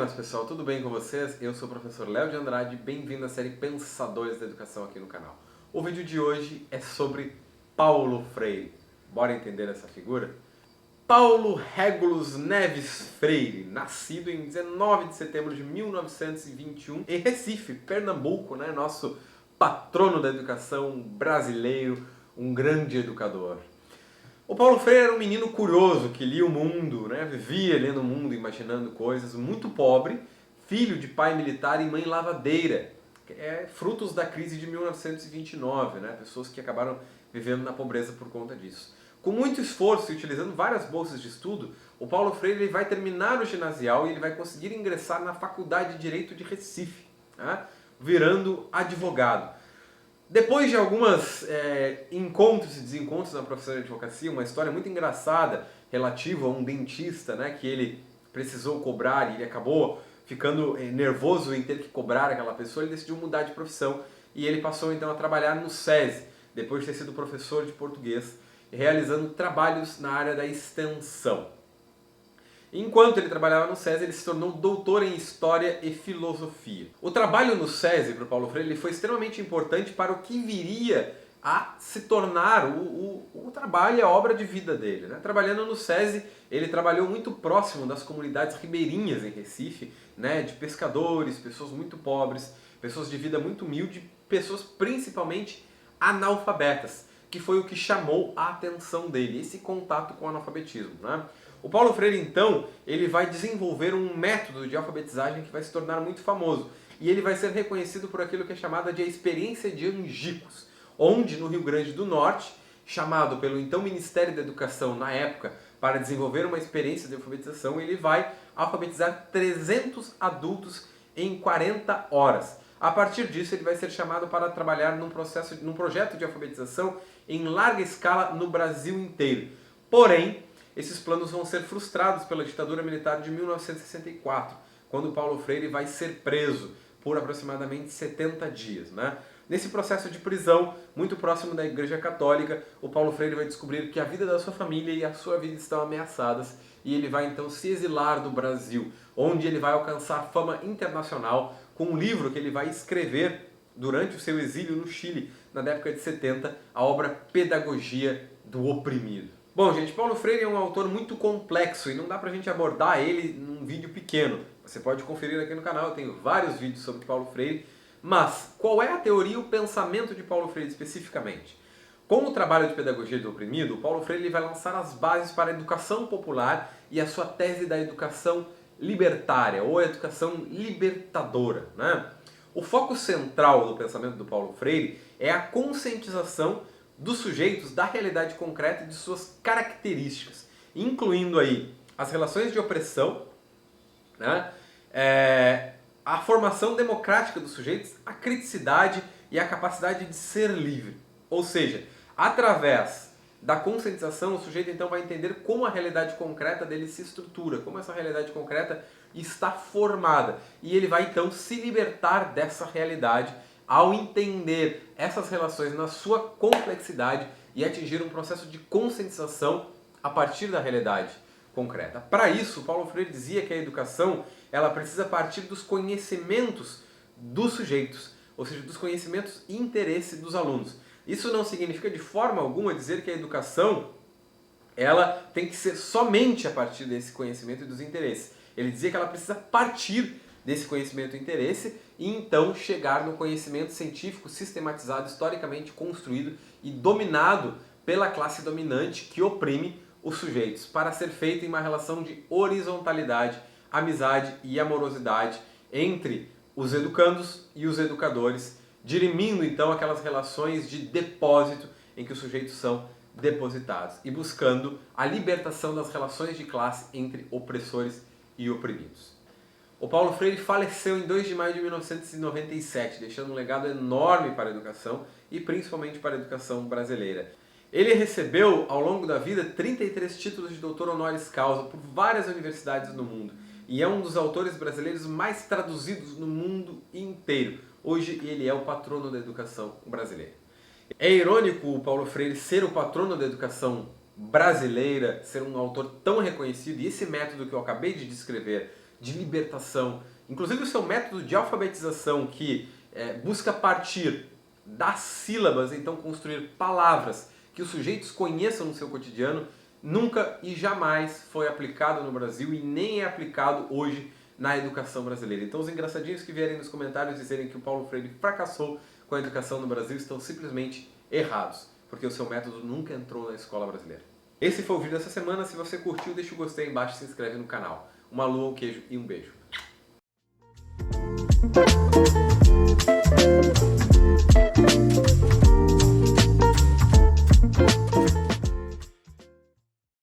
Buenas, pessoal, tudo bem com vocês? Eu sou o professor Léo de Andrade, bem-vindo à série Pensadores da Educação aqui no canal. O vídeo de hoje é sobre Paulo Freire. Bora entender essa figura? Paulo Régulus Neves Freire, nascido em 19 de setembro de 1921 em Recife, Pernambuco, né? Nosso patrono da educação brasileiro, um grande educador. O Paulo Freire era um menino curioso que lia o mundo, né? Vivia lendo o mundo, imaginando coisas, muito pobre, filho de pai militar e mãe lavadeira, frutos da crise de 1929, né? Pessoas que acabaram vivendo na pobreza por conta disso. Com muito esforço e utilizando várias bolsas de estudo, o Paulo Freire ele vai terminar o ginasial e ele vai conseguir ingressar na Faculdade de Direito de Recife, né? Virando advogado. Depois de algumas encontros e desencontros na profissão de advocacia, uma história muito engraçada relativa a um dentista, né, que ele precisou cobrar e ele acabou ficando nervoso em ter que cobrar aquela pessoa, ele decidiu mudar de profissão e ele passou então a trabalhar no SESI, depois de ter sido professor de português, realizando trabalhos na área da extensão. Enquanto ele trabalhava no SESI, ele se tornou doutor em História e Filosofia. O trabalho no SESI para o Paulo Freire ele foi extremamente importante para o que viria a se tornar o trabalho e a obra de vida dele, né? Trabalhando no SESI, ele trabalhou muito próximo das comunidades ribeirinhas em Recife, né? De pescadores, pessoas muito pobres, pessoas de vida muito humilde, pessoas principalmente analfabetas, que foi o que chamou a atenção dele, esse contato com o analfabetismo, né? O Paulo Freire, então, ele vai desenvolver um método de alfabetizagem que vai se tornar muito famoso. E ele vai ser reconhecido por aquilo que é chamada de a experiência de Angicos, onde no Rio Grande do Norte, chamado pelo então Ministério da Educação na época para desenvolver uma experiência de alfabetização, ele vai alfabetizar 300 adultos em 40 horas. A partir disso, ele vai ser chamado para trabalhar num projeto de alfabetização em larga escala no Brasil inteiro. Porém, esses planos vão ser frustrados pela ditadura militar de 1964, quando Paulo Freire vai ser preso por aproximadamente 70 dias, né? Nesse processo de prisão, muito próximo da Igreja Católica, o Paulo Freire vai descobrir que a vida da sua família e a sua vida estão ameaçadas e ele vai então se exilar do Brasil, onde ele vai alcançar fama internacional com um livro que ele vai escrever durante o seu exílio no Chile, na década de 70, a obra Pedagogia do Oprimido. Bom, gente, Paulo Freire é um autor muito complexo e não dá pra gente abordar ele num vídeo pequeno. Você pode conferir aqui no canal, eu tenho vários vídeos sobre Paulo Freire. Mas, qual é a teoria e o pensamento de Paulo Freire especificamente? Com o trabalho de Pedagogia do Oprimido, Paulo Freire vai lançar as bases para a educação popular e a sua tese da educação libertária, ou a educação libertadora, né? O foco central do pensamento do Paulo Freire é a conscientização dos sujeitos da realidade concreta e de suas características, incluindo aí as relações de opressão, né? A formação democrática dos sujeitos, a criticidade e a capacidade de ser livre. Ou seja, através da conscientização, o sujeito então vai entender como a realidade concreta dele se estrutura, como essa realidade concreta está formada. E ele vai então se libertar dessa realidade ao entender essas relações na sua complexidade e atingir um processo de conscientização a partir da realidade concreta. Para isso, Paulo Freire dizia que a educação ela precisa partir dos conhecimentos dos sujeitos, ou seja, dos conhecimentos e interesse dos alunos. Isso não significa de forma alguma dizer que a educação ela tem que ser somente a partir desse conhecimento e dos interesses. Ele dizia que ela precisa partir desse conhecimento e interesse e então chegar no conhecimento científico sistematizado, historicamente construído e dominado pela classe dominante que oprime os sujeitos, para ser feito em uma relação de horizontalidade, amizade e amorosidade entre os educandos e os educadores, dirimindo então aquelas relações de depósito em que os sujeitos são depositados e buscando a libertação das relações de classe entre opressores e oprimidos. O Paulo Freire faleceu em 2 de maio de 1997, deixando um legado enorme para a educação e principalmente para a educação brasileira. Ele recebeu, ao longo da vida, 33 títulos de doutor honoris causa por várias universidades no mundo e é um dos autores brasileiros mais traduzidos no mundo inteiro. Hoje ele é o patrono da educação brasileira. É irônico o Paulo Freire ser o patrono da educação brasileira, ser um autor tão reconhecido, e esse método que eu acabei de descrever de libertação, inclusive o seu método de alfabetização que busca partir das sílabas, então construir palavras que os sujeitos conheçam no seu cotidiano, nunca e jamais foi aplicado no Brasil e nem é aplicado hoje na educação brasileira. Então os engraçadinhos que vierem nos comentários dizerem que o Paulo Freire fracassou com a educação no Brasil estão simplesmente errados, porque o seu método nunca entrou na escola brasileira. Esse foi o vídeo dessa semana. Se você curtiu, deixa o gostei aí embaixo e se inscreve no canal. Uma lua, um queijo e um beijo.